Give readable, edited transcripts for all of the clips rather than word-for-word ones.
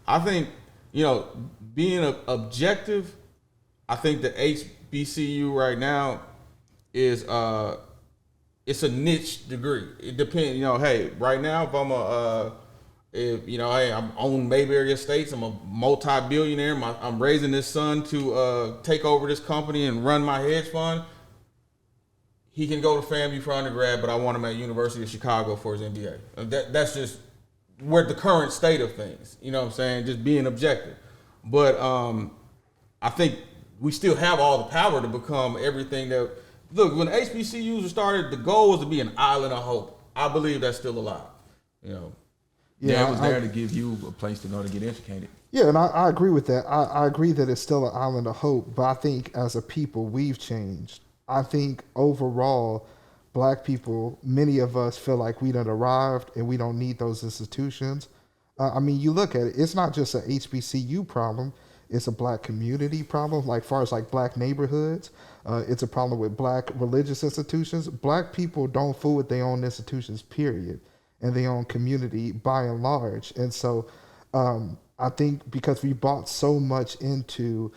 I think, being objective, I think the HBCU right now is it's a niche degree. It depends, hey, right now if I'm hey, I'm on Mayberry Estates, I'm a multi-billionaire, I'm raising this son to take over this company and run my hedge fund. He can go to FAMU for undergrad, but I want him at University of Chicago for his MBA. That's just where the current state of things. You know what I'm saying? Just being objective. But I think we still have all the power to become everything that. Look, when HBCUs were started, the goal was to be an island of hope. I believe that's still alive. Yeah, it was there to give you a place to go to get educated. Yeah, and I agree with that. I agree that it's still an island of hope, but I think as a people, we've changed. I think overall, black people, many of us feel like we done arrived and we don't need those institutions. You look at it, it's not just a HBCU problem. It's a black community problem, like far as like black neighborhoods. It's a problem with black religious institutions. Black people don't fool with their own institutions, period, and their own community by and large. And so I think because we bought so much into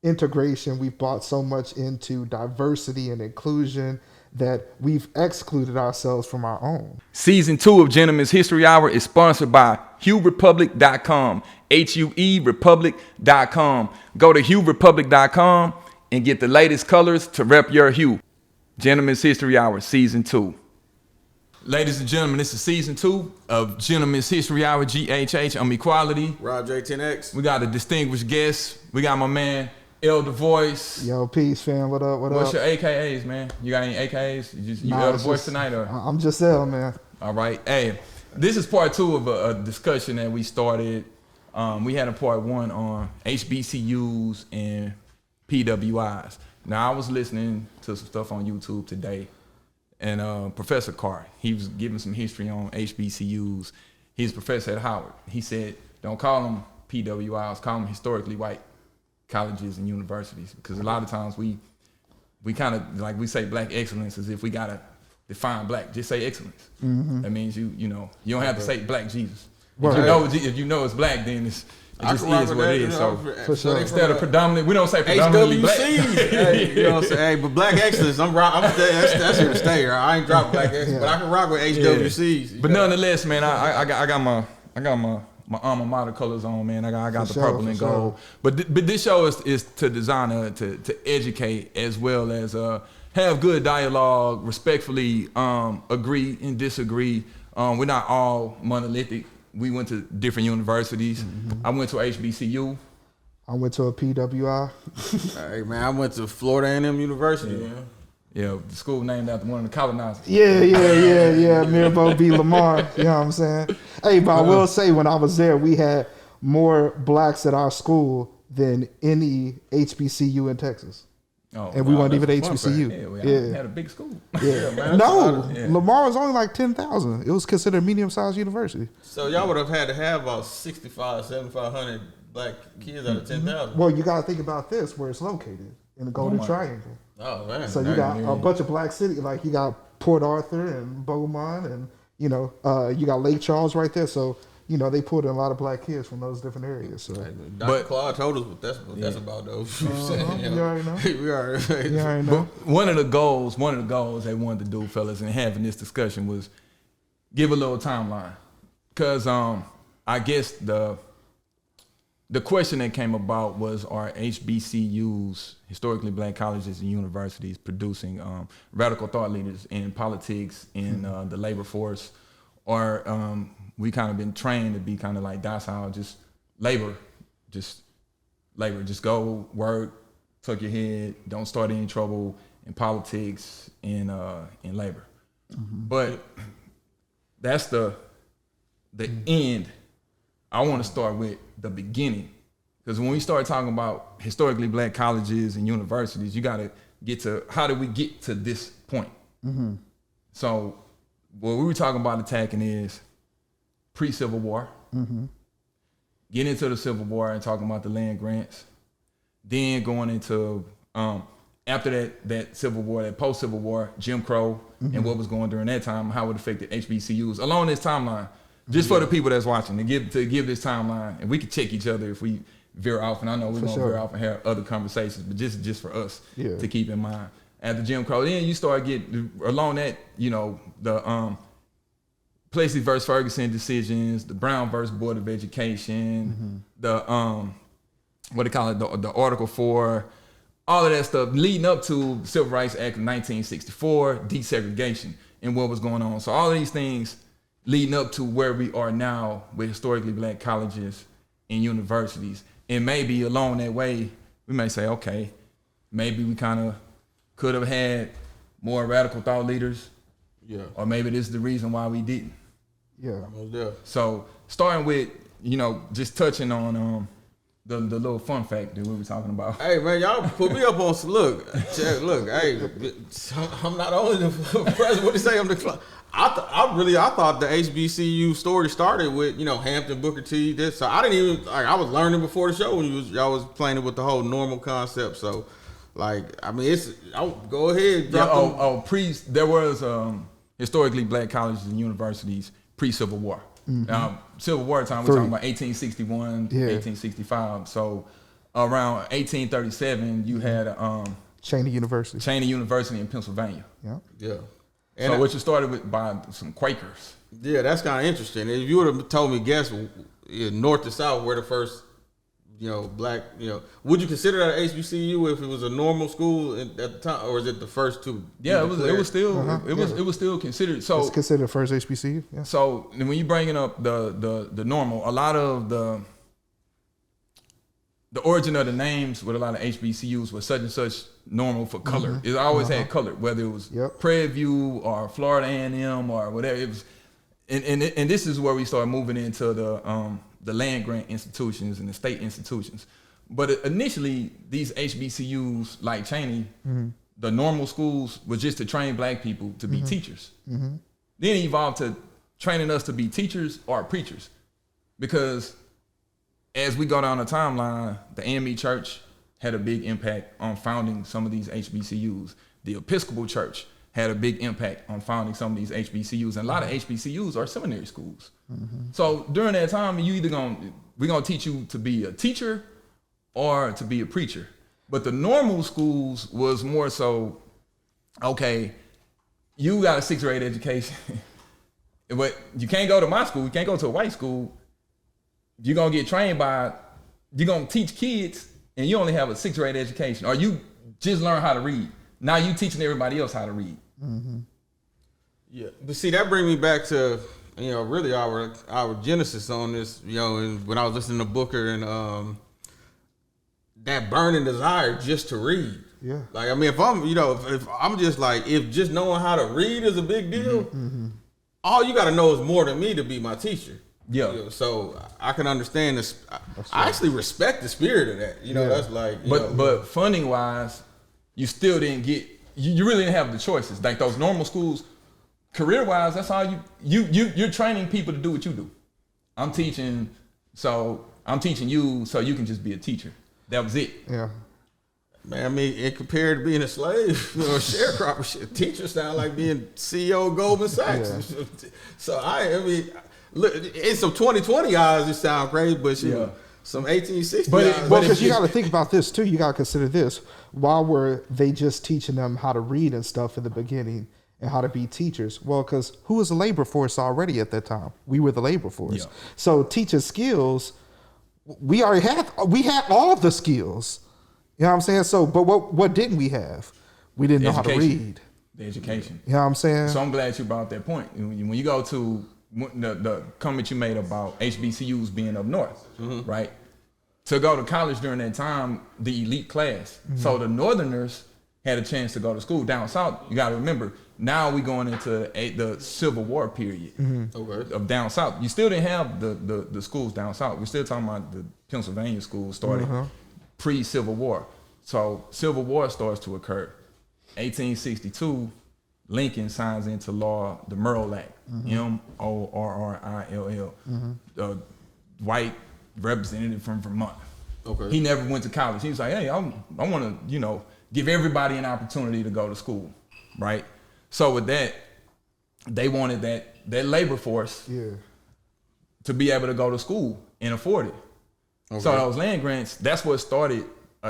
integration, we've bought so much into diversity and inclusion that we've excluded ourselves from our own. Season 2 of Gentlemen's History Hour is sponsored by HueRepublic.com, HUERepublic.com. Go to HueRepublic.com and get the latest colors to rep your hue. Gentlemen's History Hour, Season 2. Ladies and gentlemen, this is Season 2 of Gentlemen's History Hour, GHH. I'm Equality. Rob J10X. We got a distinguished guest. We got my man, Elder Voice. Yo, peace, fam. What up? What's your AKAs, man? You got any AKAs? You Elder Voice tonight? Or? I'm just L, man. All right. Hey, this is part 2 of a discussion that we started. We had a part 1 on HBCUs and PWIs. Now, I was listening to some stuff on YouTube today, and Professor Carr, he was giving some history on HBCUs. He's a professor at Howard. He said, don't call them PWIs, call them historically white colleges and universities, because a lot of times we kind of, like we say black excellence as if we got to define black. Just say excellence. Mm-hmm. That means you don't have to say black Jesus. If you know it's black, then it just is what it is. So instead of predominantly, we don't say predominantly black. Hey, you know what I'm saying? Hey, but black excellence, that's here to stay. I ain't dropping black excellence, but I can rock with HWCs. But nonetheless, man, I got my alma mater colors on, man. I got the purple and gold. But this show is to design to educate as well as have good dialogue, respectfully agree and disagree. We're not all monolithic. We went to different universities. Mm-hmm. I went to HBCU. I went to a PWI. Hey, man, I went to Florida A&M University, man. Yeah, the school named after one of the colonizers. Yeah. Mirabeau B. Lamar. You know what I'm saying? Hey, but I will say, when I was there, we had more blacks at our school than any HBCU in Texas. Oh, and we weren't even HBCU. We had a big school. Yeah, man. Lamar was only like 10,000. It was considered a medium-sized university. So y'all would have had to have about 7,500 black kids out of 10,000. Well, you got to think about this, where it's located, in the Golden Triangle. Oh, man. So you got a bunch of black cities, like you got Port Arthur and Beaumont, and you got Lake Charles right there. So they pulled in a lot of black kids from those different areas. So, Dr. Claude told us what that's about, though. You already know. We already know. But one of the goals they wanted to do, fellas, in having this discussion was give a little timeline, because I guess the question that came about was, are HBCUs, historically black colleges and universities, producing radical thought leaders in politics, in the labor force, or we kind of been trained to be kind of like docile, just go work, tuck your head, don't start any trouble in politics, in labor. Mm-hmm. But that's the end. I want to start with the beginning, because when we start talking about historically black colleges and universities, you got to get to, how did we get to this point? Mm-hmm. So what we were talking about attacking is pre-Civil War, get into the Civil War and talking about the land grants, then going into after that Civil War, that post-Civil War, Jim Crow, and what was going during that time, how it affected HBCUs along this timeline. Just for the people that's watching, to give this timeline, and we can check each other if we veer off. And I know we're gonna veer off and have other conversations, but just for us to keep in mind. After Jim Crow, then you start getting along that, you know, the Plessy versus Ferguson decisions, the Brown versus Board of Education, the what they call it, the Article 4, all of that stuff leading up to the Civil Rights Act of 1964, desegregation, and what was going on. So all of these things leading up to where we are now with historically black colleges and universities. And maybe along that way, we may say, okay, maybe we kind of could have had more radical thought leaders. Yeah. Or maybe this is the reason why we didn't. Yeah. So starting with, you know, just touching on the little fun fact that we were talking about. Hey man, y'all put me up on some look. Hey, I'm not only the president. What do you say? I'm the. I thought the HBCU story started with, you know, Hampton, Booker T. This, so I didn't even like. I was learning before the show when y'all was playing with the whole normal concept. So, like, I mean, go ahead. There was historically black colleges and universities pre-Civil War. Civil War time, we're talking about 1861, 1865. So around 1837, you had Cheney University in Pennsylvania. Yeah. And so which was started with by some Quakers. Yeah, that's kind of interesting. If you would have told me, guess north to south where the first, you know, black, you know, would you consider that an HBCU if it was a normal school at the time, or is it the first two? Yeah, it was still considered. So it's considered the first HBCU. Yeah. So when you bringing up the normal, a lot of the origin of the names with a lot of HBCUs was such and such normal for color. It always had color, whether it was Prairie View or Florida A&M or whatever. It was, and this is where we start moving into the land grant institutions and the state institutions. But initially, these HBCUs like Cheney, the normal schools was just to train black people to be teachers. Then it evolved to training us to be teachers or preachers, because as we go down the timeline, the AME Church had a big impact on founding some of these HBCUs. The Episcopal Church had a big impact on founding some of these HBCUs. And a lot of HBCUs are seminary schools. So during that time, we're gonna teach you to be a teacher or to be a preacher. But the normal schools was more so, okay, you got a 6th grade education, but you can't go to my school, you can't go to a white school. You're gonna get trained you're gonna teach kids and you only have a 6th grade education, or you just learn how to read. Now you teaching everybody else how to read. Yeah, but see, that brings me back to, you know, really our genesis on this, you know, and when I was listening to Booker and that burning desire just to read. Yeah. Like, I mean, if I'm just like, if just knowing how to read is a big deal, all you got to know is more than me to be my teacher. Yeah. You know, so I can understand this. I actually respect the spirit of that. You know, that's like. But funding wise, you still didn't get. You really didn't have the choices. Like those normal schools, career wise, that's all you're training people to do what you do. I'm teaching you so you can just be a teacher. That was it. Yeah. Man, I mean, and compared to being a slave or a sharecropper, shit, teacher sound like being CEO of Goldman Sachs. Yeah. So I mean. Look, in some 2020 eyes, it sounds crazy, but some 1860 eyes. But because you got to think about this too. You got to consider this. Why were they just teaching them how to read and stuff in the beginning and how to be teachers? Well, because who was the labor force already at that time? We were the labor force. Yeah. So teaching skills, we had all the skills. You know what I'm saying? So, but what didn't we have? We didn't know how to read. The education. You know what I'm saying? So I'm glad you brought that point. When you go to the comment you made about HBCUs being up north, right? To go to college during that time, the elite class. So the northerners had a chance to go to school. Down south, you got to remember, now we going into the Civil War period of down south. You still didn't have the schools down south. We're still talking about the Pennsylvania schools started pre-Civil War. So Civil War starts to occur. 1862, Lincoln signs into law the Mural Act, Morrill, white representative from Vermont. Okay. He never went to college. He was like, hey, I want to, give everybody an opportunity to go to school, right? So with that, they wanted that labor force to be able to go to school and afford it. Okay. So those land grants, that's what started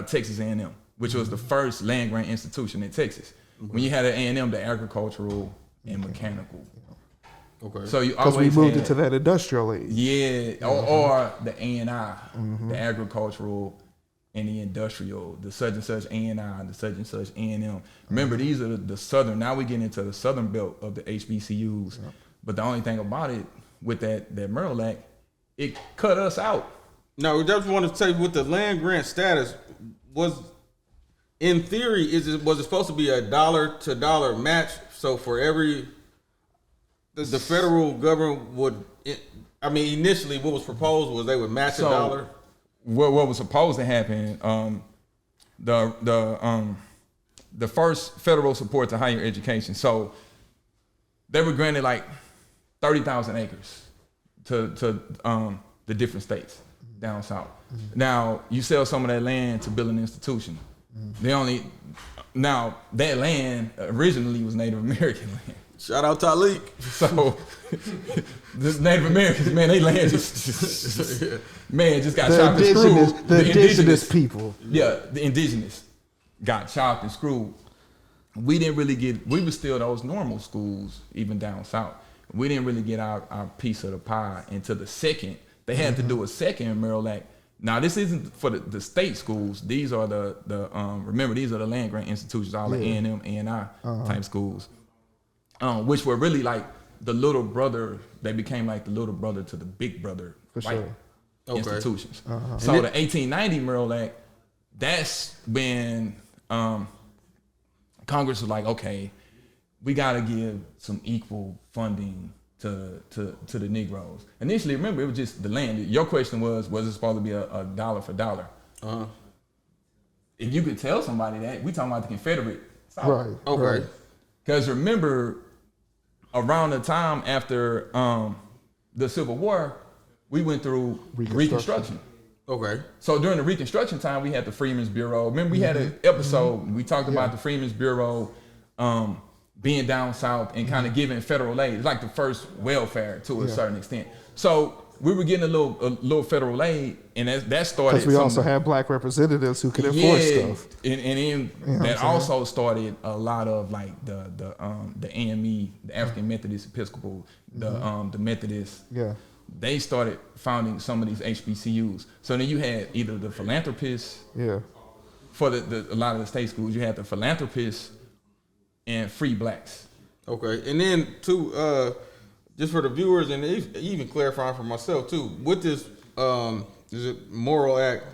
Texas A&M, which was the first land grant institution in Texas. When you had an A&M, the agricultural and mechanical. Okay. So you because we moved into that industrial age. Yeah, or the A&I, the agricultural and the industrial, the such and such A&I, the such and such A&M. Remember, these are the southern. Now we get into the southern belt of the HBCUs. But the only thing about it with that Mural Act, it cut us out. No, we just want to say with the land grant status was, in theory, was it supposed to be a dollar-to-dollar match? So for every, the federal government would, initially what was proposed was they would match a dollar. What was supposed to happen? The first federal support to higher education. So they were granted like 30,000 acres to the different states down south. Now you sell some of that land to build an institution. Now that land originally was Native American land. Shout out Talik. So this Native Americans, man, they land just got chopped and screwed. The indigenous people. Yeah, the indigenous got chopped and screwed. We didn't really we were still those normal schools, even down south. We didn't really get our piece of the pie until the second. They had to do a second Mural Act. Now this isn't for the state schools. These are remember, these are the land grant institutions, all the A&M, A&I type schools. Which were really like the little brother. They became like the little brother to the big brother white institutions. So the 1890 Mural Act, that's when Congress was like, okay, we got to give some equal funding to the Negroes. Initially, remember, it was just the land. Your question was it supposed to be a dollar for dollar? If you could tell somebody that, we talking about the Confederate South. Right. Okay. Because remember, around the time after the Civil War, we went through Reconstruction. Okay. So during the Reconstruction time, we had the Freedmen's Bureau. Remember, we had an episode, we talked about the Freedmen's Bureau being down south and kind of giving federal aid. It's like the first welfare to a certain extent. So we were getting a little federal aid, and that started. Because we also had black representatives who could enforce stuff. And then that also started a lot of like the AME, the African Methodist Episcopal, the Methodist. Yeah. They started founding some of these HBCUs. So then you had either the philanthropists. Yeah. For a lot of the state schools, you had the philanthropists and free blacks. Okay, and then too, just for the viewers and even clarifying for myself too, with this is it Morrill Act?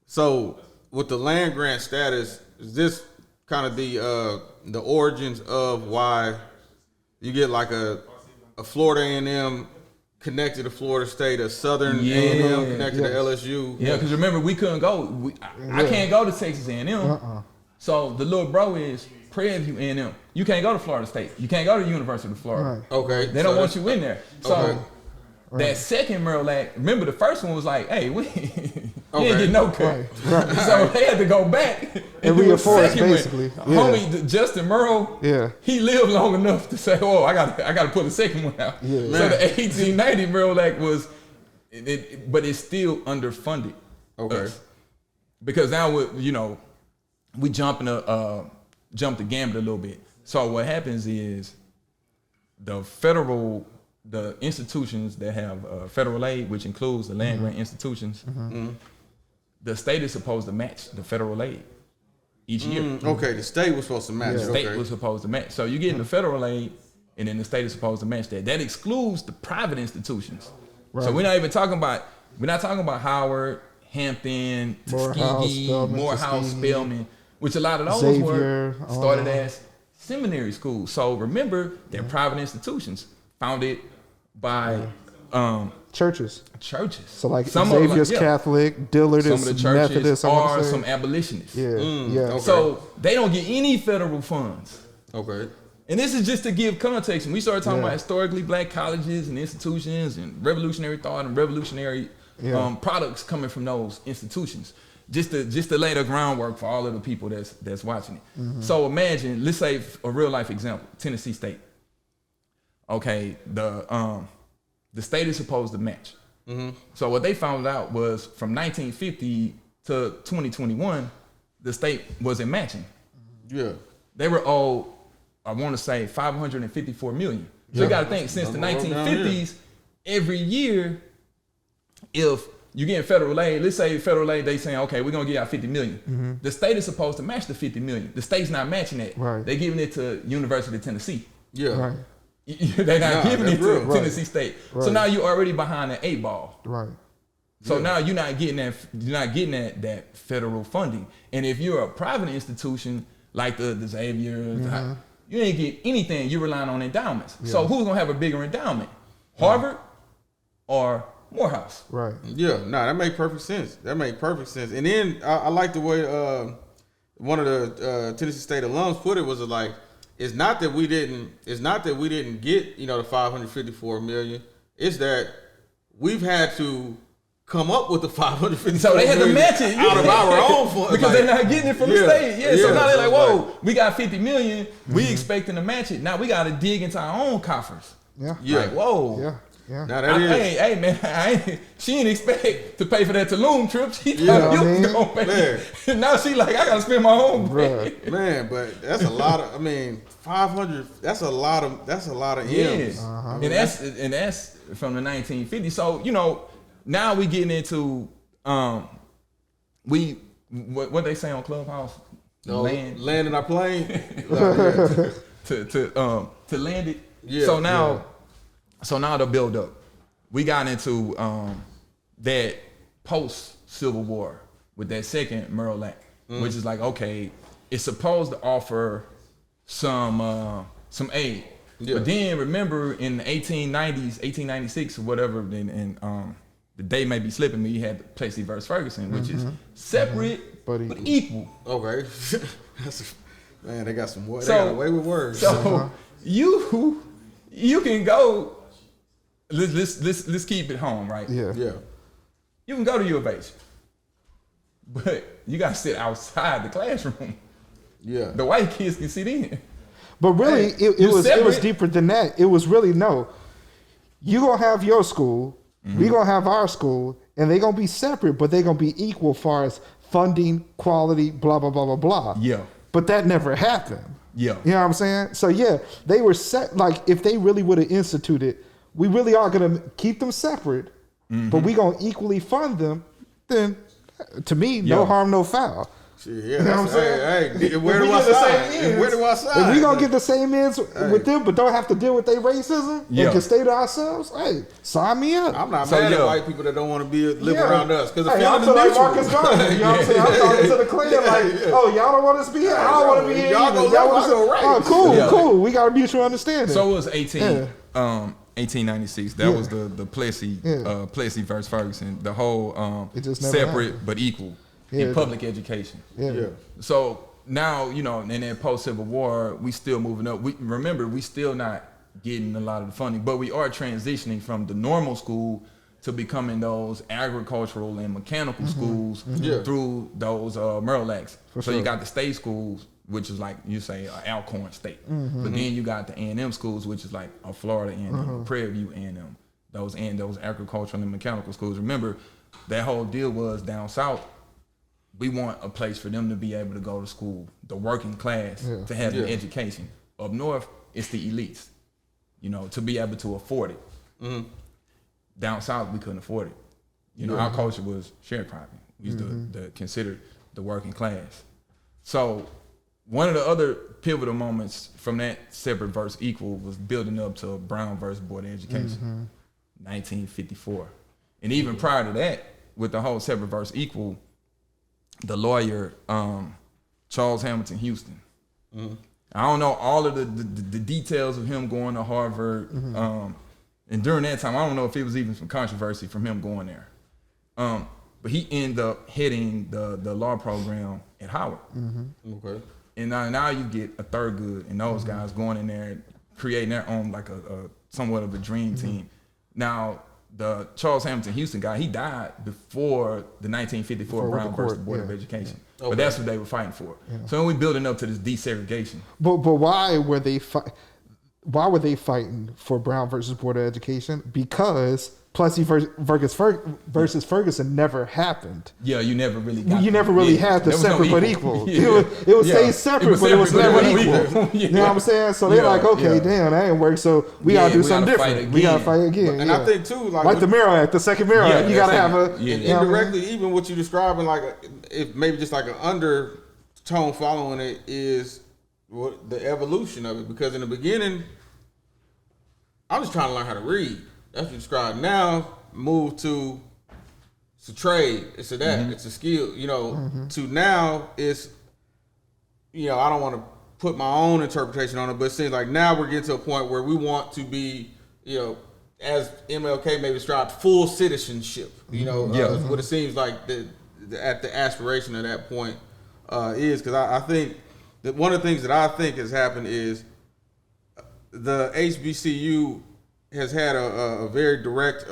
So with the land grant status, is this kind of the origins of why you get like a Florida A&M connected to Florida State, a Southern A&M connected to LSU? Yeah, because remember, we couldn't go. I can't go to Texas A&M. So the little bro is Prairie View A&M. You can't go to Florida State. You can't go to the University of Florida. Right. Okay. They don't want you in there. So that second Mural Act, remember the first one was like, hey, we didn't get no cut. Right. So they had to go back and do a second basically. Homie Justin Mural, he lived long enough to say, oh, I got to put a second one out. Yeah. So the 1890 Mural Act was, but it's still underfunded. Okay. Because now we jump the gambit a little bit. So what happens is the institutions that have federal aid, which includes the land grant institutions, the state is supposed to match the federal aid each year. Okay, the state was supposed to match. The state was supposed to match. So you're getting the federal aid, and then the state is supposed to match that. That excludes the private institutions. Right. So we're not talking about Howard, Hampton, Tuskegee, Morehouse, Spelman, which a lot of those Xavier, were started as seminary schools. So remember, they're private institutions founded by churches. So like Xavier's Catholic, Dillard is Methodist, or some abolitionists. Okay. So they don't get any federal funds. Okay. And this is just to give context. When we started talking about historically black colleges and institutions and revolutionary thought and revolutionary products coming from those institutions. Just to lay the groundwork for all of the people that's watching it. So imagine, let's say a real life example, Tennessee State. Okay, the state is supposed to match. So what they found out was from 1950 to 2021, the state wasn't matching. Yeah. They were owed, I want to say, $554 million. So you got to think, since the 1950s, every year, if you get federal aid, let's say federal aid, they saying, okay, we're going to give out $50 million. The state is supposed to match the $50 million. The state's not matching that. Right. They're giving it to University of Tennessee. Yeah. Right. They're not giving it to Right. Tennessee State. Right. So now you're already behind the 8 ball. Right. So now you're not getting that federal funding. And if you're a private institution like the Xavier, you ain't get anything. You're relying on endowments. Yeah. So who's gonna have a bigger endowment? Harvard or Morehouse? Right. Yeah, that make perfect sense. And then I like the way one of the Tennessee State alums put it, was like, it's not that we didn't get, the $554 million. It's that we've had to come up with the $554 million. So they had to match it out of our own funds. because they're not getting it from the state. Yeah. So now they're like, whoa, like, we got $50 million. We expecting to match it. Now we got to dig into our own coffers. Yeah. Like, whoa. Yeah. Yeah. Now that is. Hey man, she didn't expect to pay for that Tulum trip. She Yeah, thought you I mean, was gonna pay. Now she like, I gotta spend my own bread. Bruh. Man, but that's a lot of. 500. That's a lot of. That's a lot of M's. And that's from the 1950s. So now we getting into what they say on Clubhouse, Landing our plane. to land it. Yeah, So now the build up. We got into that post Civil War with that second Mural Act, which is like, okay, it's supposed to offer some aid. Yeah. But then remember in the 1890s, 1896 or whatever, and the day may be slipping me, you had Plessy versus Ferguson, which is separate but equal. Okay. Man, they got some words. They got away with words. So you can go. Let's keep it home, right? Yeah. Yeah. You can go to U of H, but you gotta sit outside the classroom. Yeah. The white kids can sit in. But really, it was deeper than that. It was really, no, you gonna have your school, we gonna have our school, and they gonna be separate, but they gonna be equal as far as funding, quality, blah blah blah blah blah. Yeah. But that never happened. Yeah. You know what I'm saying? So yeah, they were set. Like if they really would have instituted, we really are gonna keep them separate, but we gonna equally fund them. Then, to me, no harm, no foul. Yeah, you know what I'm saying? Hey, where do I sign? Where do I sign? If we gonna get the same ends with them, but don't have to deal with their racism and can stay to ourselves, hey, sign me up. I'm not mad at white people that don't want to live around us, because hey, I feel like Marcus Garvey. You know what I'm saying? I'm talking to the Klan like, oh, y'all don't want us to be here. I don't want to be here. Y'all either. go left, I go right. Oh, cool. We got a mutual understanding. So it was 1896. That was the Plessy versus Ferguson. The whole it just never separate happened. but equal in public education. Yeah. So now, in that post-Civil War, we still moving up. We still not getting a lot of the funding, but we are transitioning from the normal school to becoming those agricultural and mechanical schools through those Morrill Acts. So you got the state schools, which is like, you say, Alcorn State. But then you got the A&M schools, which is like a Florida A&M, Prairie View A&M, those agricultural and mechanical schools. Remember, that whole deal was down south, we want a place for them to be able to go to school, the working class, to have an education. Up north, it's the elites, to be able to afford it. Down south, we couldn't afford it. Our culture was sharecropping. We used considered the working class. So one of the other pivotal moments from that separate versus equal was building up to Brown versus Board of Education, 1954. And even prior to that, with the whole separate versus equal, the lawyer, Charles Hamilton Houston. I don't know all of the details of him going to Harvard. And during that time, I don't know if it was even some controversy from him going there. But he ended up heading the law program at Howard. Okay. And now you get a Thurgood and those guys going in there, creating their own, like a somewhat of a dream team. Now, the Charles Hamilton Houston guy, he died before the 1954 Brown versus Board of Education. But that's what they were fighting for. So then we building up to this desegregation. But why were they why were they fighting for Brown versus Board of Education? Because Plessy versus Ferguson never happened. Yeah, you never really got You never really had the separate but equal. Yeah. It was stay separate, but it was never equal. Yeah. You know what I'm saying? So they're like, okay, damn, that ain't work. So we gotta do something different. We gotta fight again. And I think too, like the Mural Act, the second Mural Act, you gotta have a indirectly, even what you describing, like if maybe just like an undertone following it is what the evolution of it. Because in the beginning, I'm just trying to learn how to read. That's what you describe. Now, move to it's a trade. It's a that. It's a skill. You know, to now it's, you know, I don't want to put my own interpretation on it, but it seems like now we're getting to a point where we want to be, you know, as MLK maybe described, full citizenship. You know, what it seems like at the aspiration of that point is, because I think that one of the things that I think has happened is the HBCU has had a very direct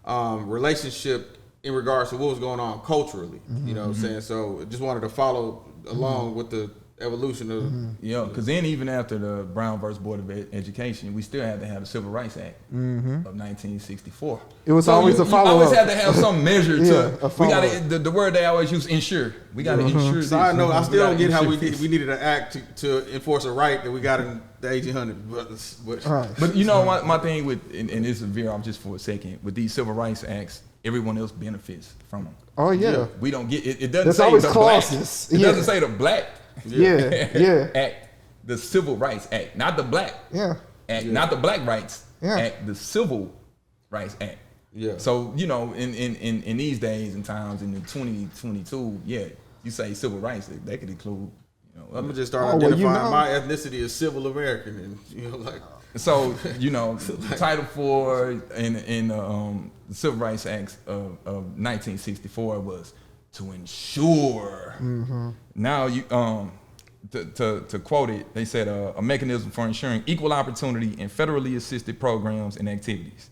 relationship in regards to what was going on culturally. You know what I'm saying? So just wanted to follow along with the evolution of because then even after the Brown versus Board of Education, we still had to have the Civil Rights Act of 1964. It was always a follow-up. You always had to have some measure to a we got the word they always use, ensure. We got to ensure this. Side note, I still don't get how we needed an act to enforce a right that we got in the 1800s. But you know my thing with, and this is veer off just for a second, with these Civil Rights Acts, everyone else benefits from them. Oh yeah. We don't get it. It doesn't There's say always the clauses. black. It doesn't say the black Yeah. Act, the Civil Rights Act, not the black Act, not the Black Rights Act, the Civil Rights Act. Yeah. So, you know, in these days and times in the 2022, you say civil rights, they could include, you know, I'm gonna just start identifying my ethnicity as civil American, and you know, like. So, you know, Title IV in the Civil Rights Acts of 1964 was to ensure. Now you to quote it, they said a mechanism for ensuring equal opportunity in federally assisted programs and activities.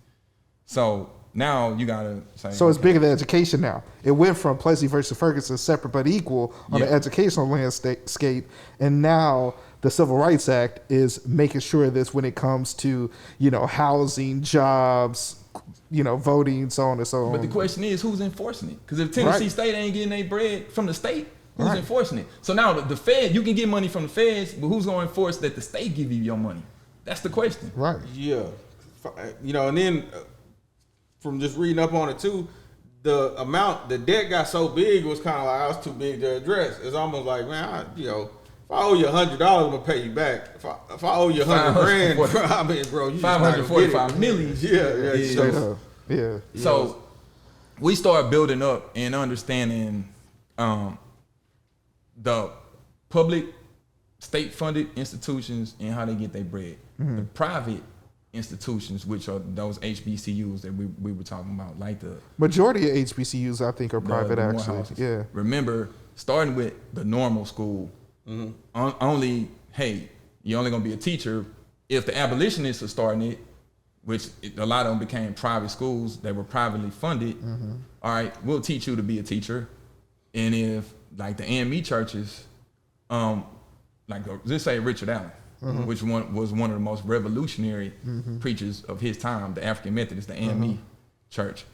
So now you gotta say. So it's bigger than education now. It went from Plessy versus Ferguson, separate but equal on the educational landscape, and now the Civil Rights Act is making sure this when it comes to, you know, housing, jobs, you know, voting, so on and so on. But the question is, who's enforcing it? Because if Tennessee State ain't getting their bread from the state, who's enforcing it? So now the Fed, you can get money from the Feds, but who's going to enforce that the state give you your money? That's the question. Right. Yeah. You know, and then from just reading up on it too, the debt got so big, it was kind of like, I was too big to address. It's almost like, man, if I owe you $100, I'm gonna pay you back. If I owe you $100,000, bro, I mean, bro, you $545 million. Yeah. So we start building up and understanding the public, state-funded institutions and how they get their bread. The private institutions, which are those HBCUs that we were talking about, like the majority of HBCUs, I think, are private. Actually, yeah. Remember, starting with the normal school. Only, hey, you're only gonna be a teacher if the abolitionists are starting it, which a lot of them became private schools that were privately funded. All right, we'll teach you to be a teacher. And if like the AME churches, like let's say Richard Allen, which was one of the most revolutionary preachers of his time, the African Methodist, the AME church.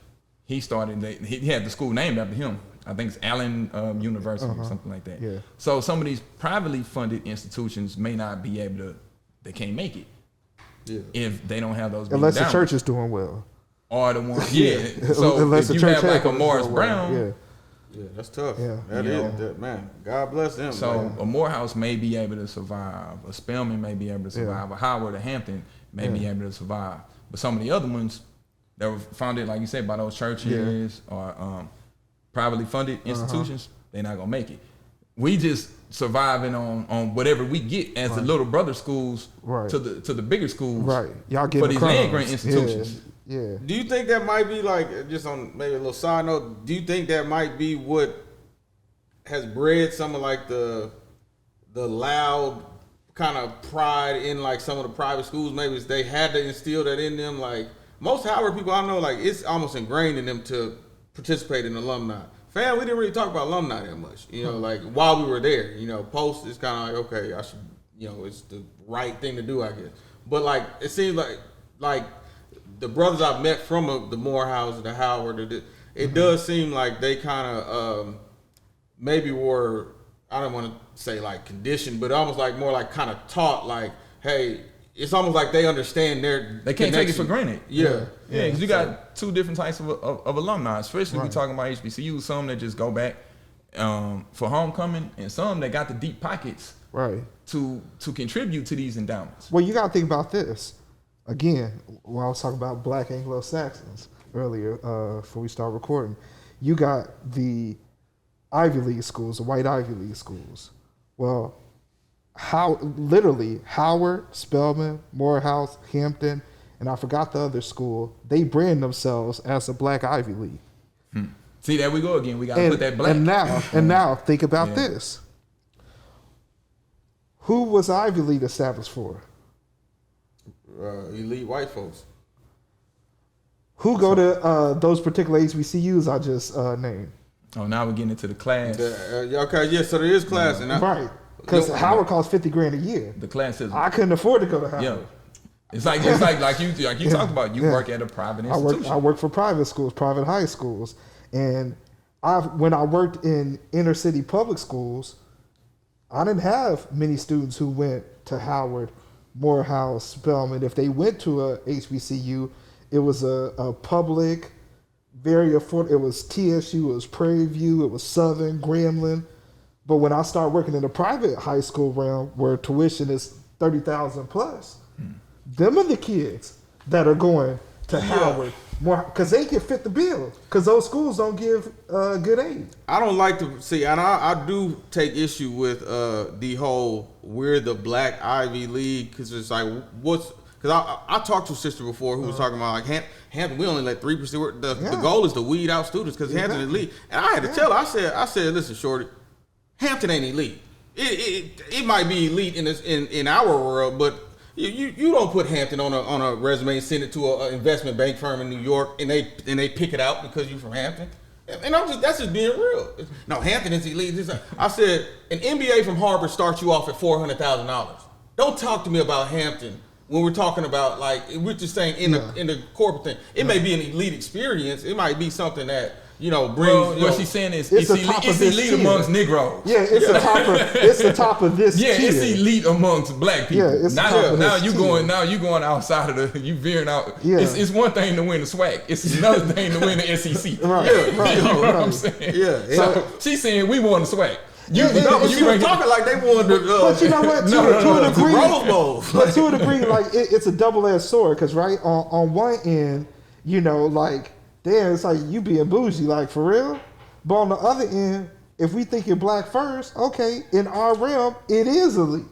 He started, he had the school named after him. I think it's Allen University or something like that. Yeah. So some of these privately funded institutions may not be able to, they can't make it if they don't have those. Unless the church is doing well. Or the one, So unless if you have like a Morris Brown. Yeah, that's tough. Yeah. That man. God bless them. So man. a Morehouse may be able to survive. A Spelman may be able to survive. A Howard or Hampton may be able to survive. But some of the other ones that were founded, like you said, by those churches or privately funded institutions, they're not gonna make it. We just surviving on whatever we get as the little brother schools to the bigger schools. Right. Y'all get for these land grant institutions. Yeah. Do you think that might be like, just on maybe a little side note, do you think that might be what has bred some of like the loud kind of pride in like some of the private schools? Maybe it's they had to instill that in them. Like most Howard people I know, like it's almost ingrained in them to participate in alumni. Fam, we didn't really talk about alumni that much, like while we were there, post is kind of like, okay, I should it's the right thing to do, I guess. But like it seems like the brothers I've met from the Morehouse, the Howard, it does seem like they kind of maybe were, I don't want to say like conditioned, but almost like more like kind of taught like, hey, it's almost like they understand they can't take it for granted. Yeah, because you got two different types of alumni, especially we talking about HBCU. Some that just go back for homecoming, and some that got the deep pockets to contribute to these endowments. Well, you got to think about this. Again, when I was talking about black Anglo-Saxons earlier, before we start recording, you got the Ivy League schools, the white Ivy League schools. Well, literally Howard, Spelman, Morehouse, Hampton, and I forgot the other school, they brand themselves as a black Ivy League. See, there we go again. We got to put that black. And now think about this. Who was Ivy League established for? Elite white folks. Who go to those particular HBCUs I just named? Oh, now we're getting into the class. Okay, so there is class. And right. Because Howard costs $50,000 a year. The class is. I couldn't afford to go to Howard. Yeah. It's like you talked about. You work at a private institution. I work for private schools, private high schools, and when I worked in inner city public schools, I didn't have many students who went to Howard, Morehouse, Spelman. If they went to a HBCU, it was a public, very affordable. It was TSU, it was Prairie View, it was Southern, Grambling. But when I started working in the private high school realm, where tuition is $30,000 plus, them are the kids that are going to Howard more because they can fit the bill. Because those schools don't give good aid. I don't like to see, and I do take issue with the whole we're the black Ivy League, because it's like because I talked to a sister before who was talking about like Hampton, we only let 3%. The goal is to weed out students because Hampton is elite, and I had to tell her, I said, listen, shorty, Hampton ain't elite. It might be elite in our world, but you don't put Hampton on a resume and send it to an investment bank firm in New York and they pick it out because you're from Hampton. And that's just being real. No, Hampton is elite. I said an MBA from Harvard starts you off at $400,000. Don't talk to me about Hampton when we're talking about, like, we're just saying in the corporate thing. It may be an elite experience. It might be something that brings. What she's saying is it's elite amongst Negroes. Yeah, it's the top of this. Yeah, tier. It's elite amongst black people. Yeah, it's now you going outside of you veering out. Yeah. It's one thing to win the SWAC. It's another thing to win the SEC. Right. You know what I'm saying? Yeah. So she's saying we won the SWAC. She was talking like they won the. But you know what? To a degree, Rose Bowl. But to a degree, like it's a double-edged sword. Because on one end, like. Damn, it's like you being bougie, like for real. But on the other end, if we think you're black first, okay, in our realm, it is elite.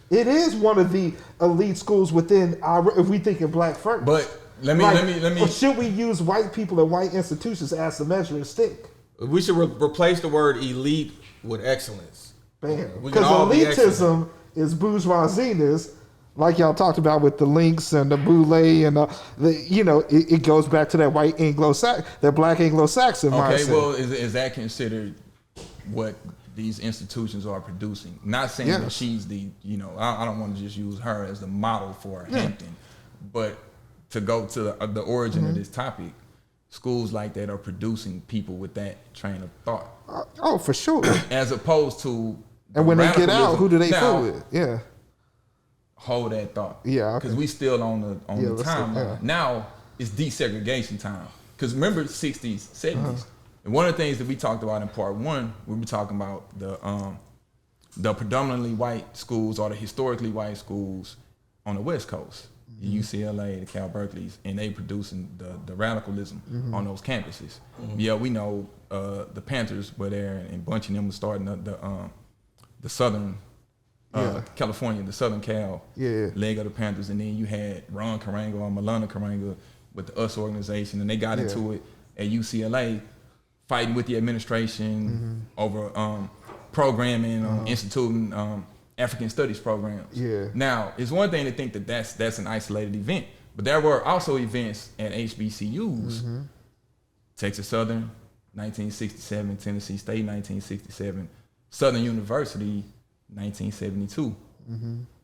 It is one of the elite schools within our. If we think you're black first, but let me. Or should we use white people and white institutions as the measuring stick? We should replace the word elite with excellence. Bam. Because elitism is bourgeoisiness. Like y'all talked about with the links and the boule and it goes back to that white Anglo-Saxon, that black Anglo-Saxon mindset. Okay, well, is that considered what these institutions are producing? Not saying that she's the, I don't want to just use her as the model for Hampton, but to go to the origin of this topic, schools like that are producing people with that train of thought. Oh, for sure. As opposed to, and when they get out, who do they fool with? Yeah. Hold that thought. Yeah, okay. Because we still on the timeline. Yeah. Now it's desegregation time. Because remember 60s, 70s. And one of the things that we talked about in part one, we were talking about the predominantly white schools or the historically white schools on the West Coast. The UCLA, the Cal Berkeleys, and they producing the radicalism on those campuses. Yeah, we know the Panthers were there, and a bunch of them were starting the Southern California, the Southern Cal leg of the Panthers, and then you had Ron Karango or Malana Karango with the US organization, and they got into it at UCLA, fighting with the administration over programming, instituting African studies programs. Yeah. Now, it's one thing to think that that's an isolated event, but there were also events at HBCUs. Texas Southern, 1967, Tennessee State, 1967, Southern University, 1972.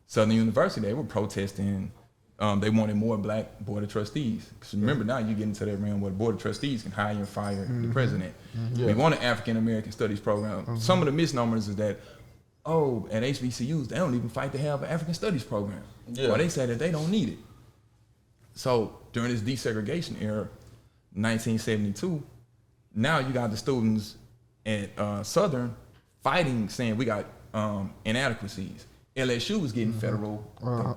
Southern University, they were protesting. They wanted more black board of trustees. Because remember, now you get into that realm where the board of trustees can hire and fire the president. We want an African American studies program. Some of the misnomers is that, at HBCUs, they don't even fight to have an African studies program. Or they say that they don't need it. So during this desegregation era, 1972, now you got the students at Southern fighting, saying we got inadequacies. LSU was getting federal,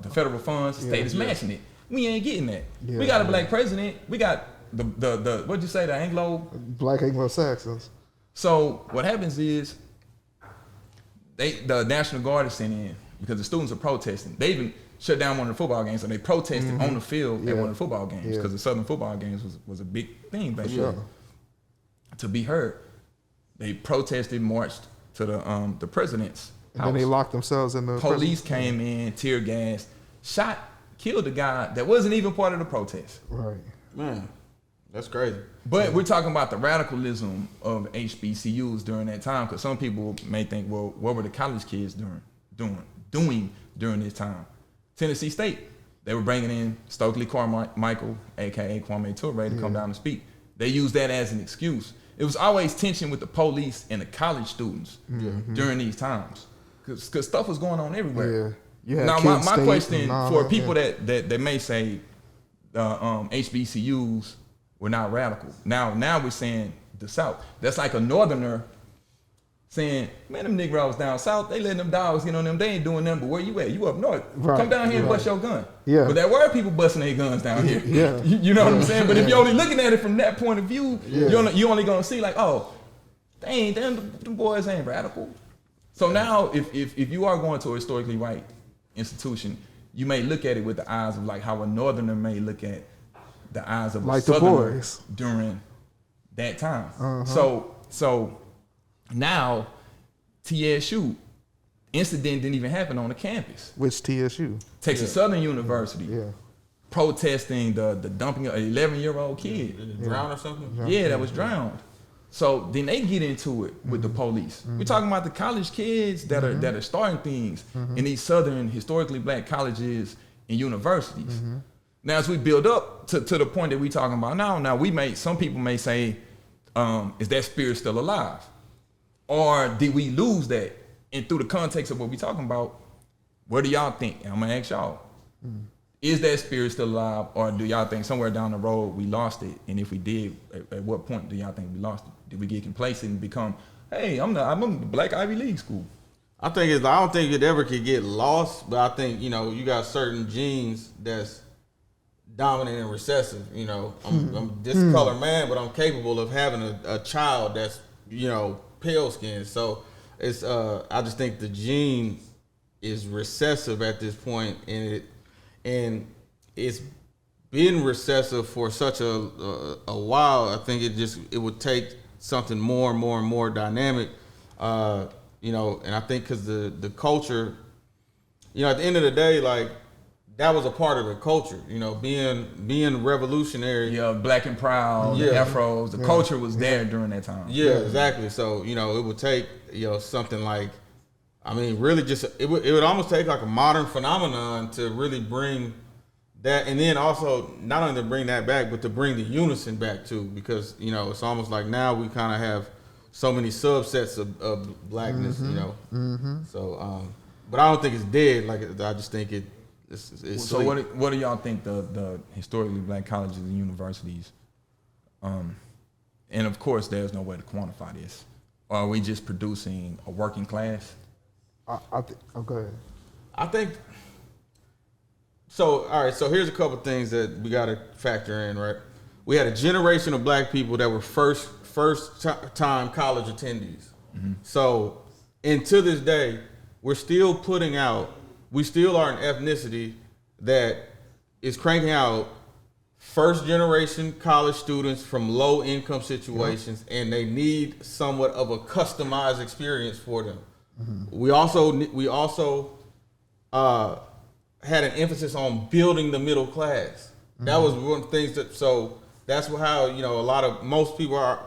the federal funds, the state is matching it. We ain't getting that. We got a black president. We got the what'd you say, the Black Anglo-Saxons. So what happens is the National Guard is sent in because the students are protesting. They even shut down one of the football games, so they protested on the field at one of the football games because the Southern football games was a big thing back then. To be heard, they protested, marched to the president's house. And then they locked themselves in the police came in, tear gas, shot, killed a guy that wasn't even part of the protest. Right. Man, that's crazy. But we're talking about the radicalism of HBCUs during that time, because some people may think, well, what were the college kids doing during this time? Tennessee State, they were bringing in Stokely Carmichael, aka Kwame Ture, to come down and speak. They used that as an excuse. It was always tension with the police and the college students during these times, because stuff was going on everywhere. Now, my question for people that may say HBCUs were not radical. Now we're saying the South. That's like a Northerner saying, man, them Negroes down South, they letting them dogs get on them. They ain't doing nothing, but where you at? You up north. Right. Come down here and bust your gun. But there were people busting their guns down here. You know what I'm saying? But if you're only looking at it from that point of view, you're only going to see like, them boys ain't radical. So now if you are going to a historically white institution, you may look at it with the eyes of like how a Northerner may look at the eyes of like a Southerner during that time. So now TSU incident didn't even happen on the campus. Which TSU? Texas Southern University. Protesting the dumping of an 11-year-old kid. Did it drown or something? That was drowned. So then they get into it with the police. We're talking about the college kids that are starting things in these Southern historically black colleges and universities. Now, as we build up to the point that we're talking about now some people may say, is that spirit still alive? Or did we lose that? And through the context of what we're talking about, what do y'all think? And I'm gonna ask y'all, is that spirit still alive? Or do y'all think somewhere down the road we lost it? And if we did, at what point do y'all think we lost it? Did we get complacent and become, hey, I'm a black Ivy League school? I don't think it ever could get lost, but I think, you got certain genes that's dominant and recessive. I'm this color man, but I'm capable of having a child that's, pale skin. So it's I just think the gene is recessive at this point, and it's been recessive for such a while. I think it would take something more and more and more dynamic, and I think because the culture, at the end of the day, like, that was a part of the culture, being revolutionary. Black and proud, the afros, the culture was there during that time. Exactly. So, it would take, something like, really just, it would almost take like a modern phenomenon to really bring that, and then also not only to bring that back, but to bring the unison back too, because, it's almost like now we kind of have so many subsets of blackness, So, but I don't think it's dead. Like, I just think it's so what do y'all think the historically black colleges and universities, and of course there's no way to quantify this, or are we just producing a working class? Go ahead. I think so. All right, so here's a couple things that we got to factor in, right? We had a generation of black people that were first time college attendees. So, and to this day, we still are an ethnicity that is cranking out first generation college students from low income situations, and they need somewhat of a customized experience for them. We also had an emphasis on building the middle class. That was one of the things that That's how, most people are,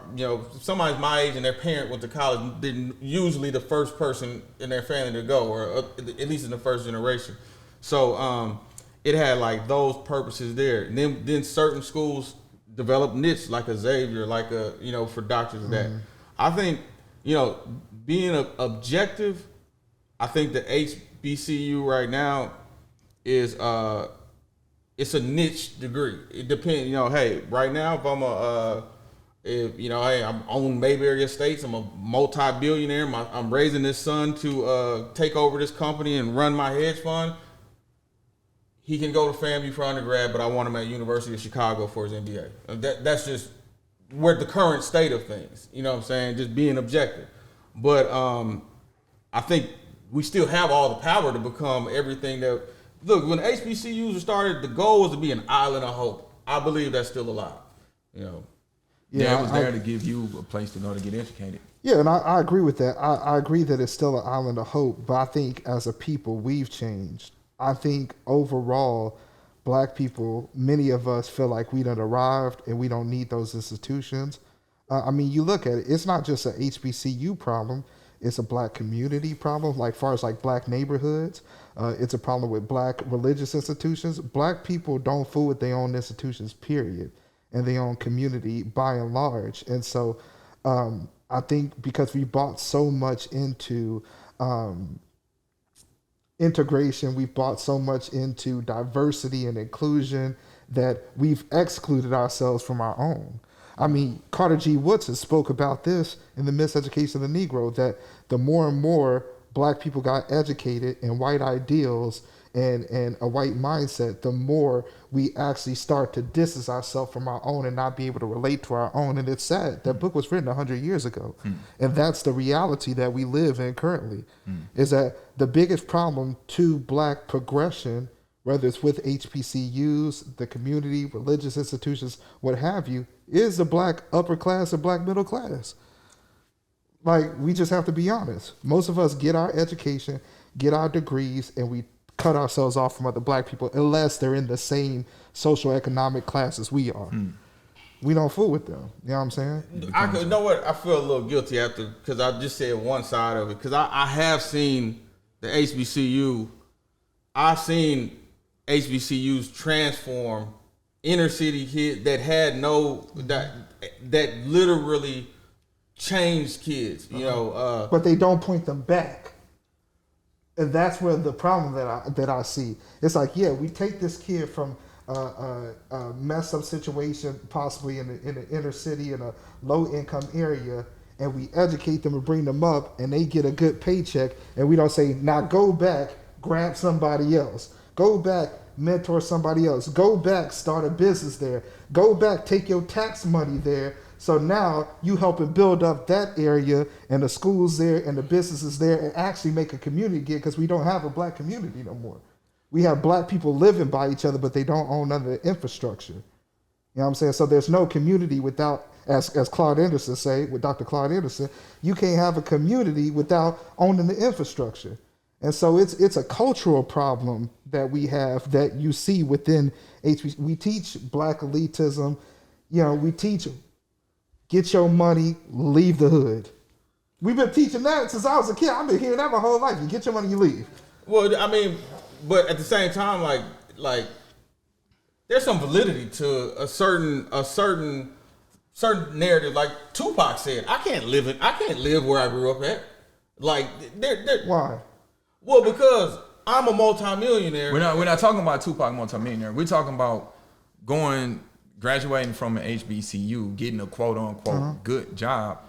somebody's my age and their parent went to college, they're usually the first person in their family to go, or at least in the first generation. So it had like those purposes there. And then certain schools develop niche like a Xavier, like for doctors of that. I think, being objective, I think the HBCU right now is it's a niche degree. It depends, hey, right now if I'm I'm on Mayberry Estates, I'm a multi-billionaire, I'm raising this son to take over this company and run my hedge fund. He can go to FAMU for undergrad, but I want him at University of Chicago for his MBA. That's just where the current state of things, you know what I'm saying? Just being objective. But I think we still have all the power to become everything that, look, when HBCUs were started, the goal was to be an island of hope. I believe that's still alive, Yeah, it was there to give you a place to go to get educated. Yeah, and I agree with that. I agree that it's still an island of hope, but I think as a people, we've changed. I think overall, black people, many of us feel like we done arrived and we don't need those institutions. You look at it, it's not just a HBCU problem, it's a black community problem, like far as like black neighborhoods. It's a problem with black religious institutions. Black people don't fool with their own institutions, period, and their own community by and large. And so I think because we bought so much into integration, we've bought so much into diversity and inclusion that we've excluded ourselves from our own. Carter G. Woodson spoke about this in The Miseducation of the Negro, that the more and more black people got educated in white ideals and a white mindset, the more we actually start to distance ourselves from our own and not be able to relate to our own. And it's sad. That book was written 100 years ago. And that's the reality that we live in currently, is that the biggest problem to black progression, whether it's with HBCUs, the community, religious institutions, what have you, is the black upper class and black middle class. Like, we just have to be honest. Most of us get our education, get our degrees, and we cut ourselves off from other black people unless they're in the same social economic class as we are. We don't fool with them. You know what I'm saying? You know what? I feel a little guilty after, because I just said one side of it. Because I have seen the HBCU. I've seen HBCUs transform inner city kids that had that literally changed kids. But they don't point them back. And that's where the problem that I see. It's like, yeah, we take this kid from a messed up situation, possibly in the inner city in a low income area, and we educate them and bring them up, and they get a good paycheck, and we don't say, now go back, grab somebody else, go back, mentor somebody else, go back, start a business there, go back, take your tax money there. So now you helping build up that area and the schools there and the businesses there and actually make a community again, because we don't have a black community no more. We have black people living by each other, but they don't own none of the infrastructure. You know what I'm saying? So there's no community without, as Claude Anderson say, with Dr. Claude Anderson, you can't have a community without owning the infrastructure. And so it's a cultural problem that we have that you see within HBCU. We teach black elitism. We teach get your money, leave the hood. We've been teaching that since I was a kid. I've been hearing that my whole life. You get your money, you leave. Well, but at the same time, like there's some validity to a certain narrative. Like Tupac said, I can't live where I grew up at. Like, why? Well, because I'm a multimillionaire. We're not talking about Tupac multimillionaire. We're talking about graduating from an HBCU, getting a quote unquote good job.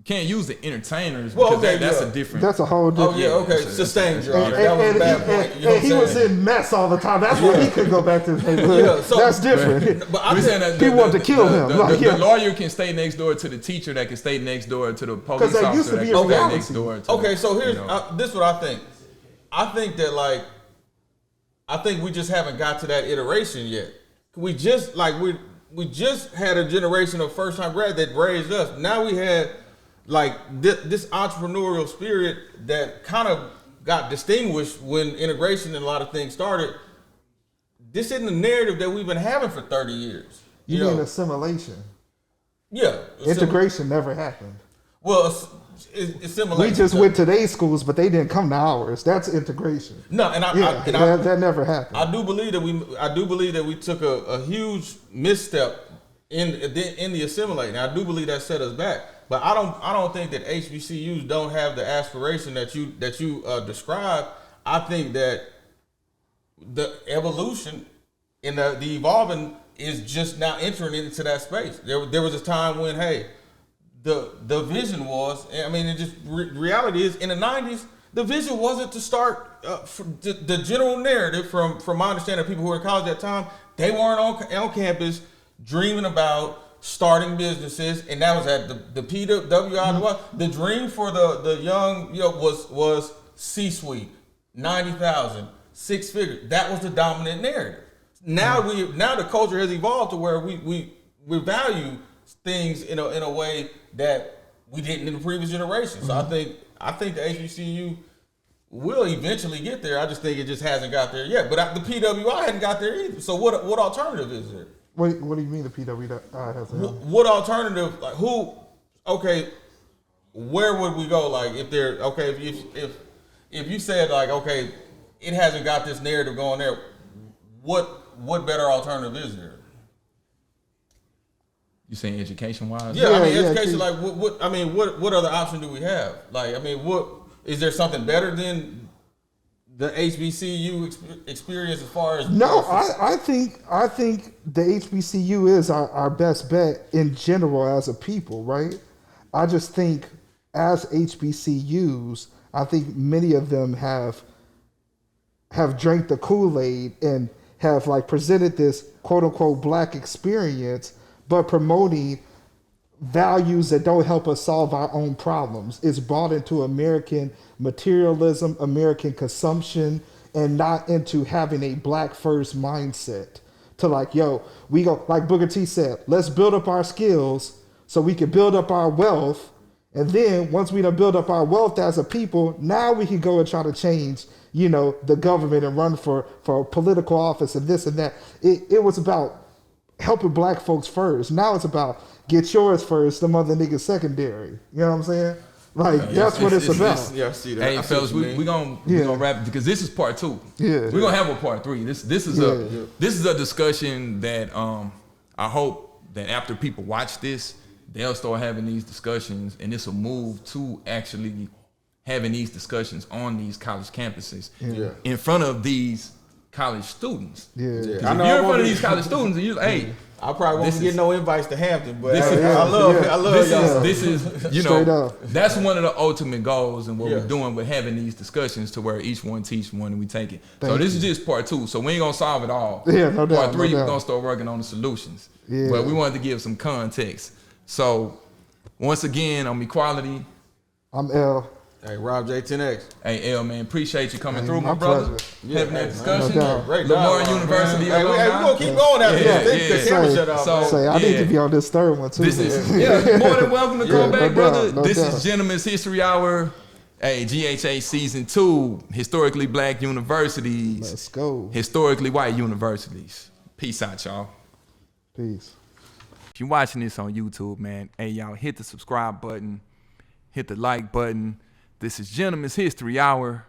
Can't use the entertainers because that's a different. That's a whole different. Oh yeah, okay. Sustained job. That was a bad point. And he was in mess all the time. That's why he couldn't go back to his neighborhood. That's different. But I'm saying that people want to kill him. The lawyer can stay next door to the teacher. That can stay next door to the police officer. Because that used to be a reality. Next door to okay, so here's this is what I think. I think that I think we just haven't got to that iteration yet. We just had a generation of first time grads that raised us. Now we had this entrepreneurial spirit that kind of got distinguished when integration and a lot of things started. This isn't the narrative that we've been having for 30 years. You mean assimilation? Yeah. Integration never happened. Well, assimilation. We just went to their schools, but they didn't come to ours. That's integration. No, that never happened. I do believe that we took a huge misstep in the assimilating. I do believe that set us back. But I don't think that HBCUs don't have the aspiration that you describe. I think that the evolution and the evolving is just now entering into that space. There was a time when, hey, the vision was, I mean, it just reality is in the 90s, the vision wasn't to start the general narrative from my understanding of people who were in college at that time. They weren't on campus dreaming about starting businesses, and that was at the PWI. The dream for the young, was C-suite, 90,000, 6 figures. That was the dominant narrative. Now the culture has evolved to where we value things in a way that we didn't in the previous generation. So I think the HBCU will eventually get there. I just think it just hasn't got there yet. But the PWI hadn't got there either. So what alternative is there? What do you mean the PWI hasn't? What alternative? Like who? Okay, where would we go? Like if there? Okay, if you said like okay, it hasn't got this narrative going there. What better alternative is there? You saying education wise? Yeah, I mean education. Like what other option do we have? Like I mean, what is there something better than the HBCU experience as far as? No, I think the HBCU is our best bet in general as a people, right? I just think as HBCUs, I think many of them have drank the Kool-Aid and have like presented this quote unquote black experience, but promoting values that don't help us solve our own problems. It's brought into American materialism, American consumption, and not into having a black first mindset to like, we go, like Booker T said, let's build up our skills so we can build up our wealth. And then once we done build up our wealth as a people, now we can go and try to change, the government and run for political office and this and that. It was about helping black folks first. Now it's about get yours first, them other niggas secondary. You know what I'm saying? Like that's what it's about. I see that. Hey, fellas, we gonna wrap because this is part 2. Yeah, we're gonna have a part 3. This is a discussion that I hope that after people watch this, they'll start having these discussions, and this will move to actually having these discussions on these college campuses in front of these college students. Yeah. If you're in front of these college students, and you're like, hey, I probably won't get no invites to Hampton, but I love y'all. This is that's one of the ultimate goals and what we're doing with having these discussions to where each one teach one and we take it. This is just part 2. So we ain't gonna solve it all. Yeah, no doubt. Part 3, we're gonna start working on the solutions. Yeah. But we wanted to give some context. So once again, on Equality, I'm L. Hey, Rob J 10X. Hey, L, man, appreciate you coming through, my brother. Having that discussion. No Lamar University. Hey, we're gonna keep going after this. The camera shut off. I need to be on this third one too. This is more than welcome to come back, brother. This is Gentleman's History Hour. Hey, GHH Season 2. Historically black universities. Let's go. Historically white universities. Peace out, y'all. Peace. If you're watching this on YouTube, man, hey, y'all, hit the subscribe button. Hit the like button. This is Gentleman's History Hour.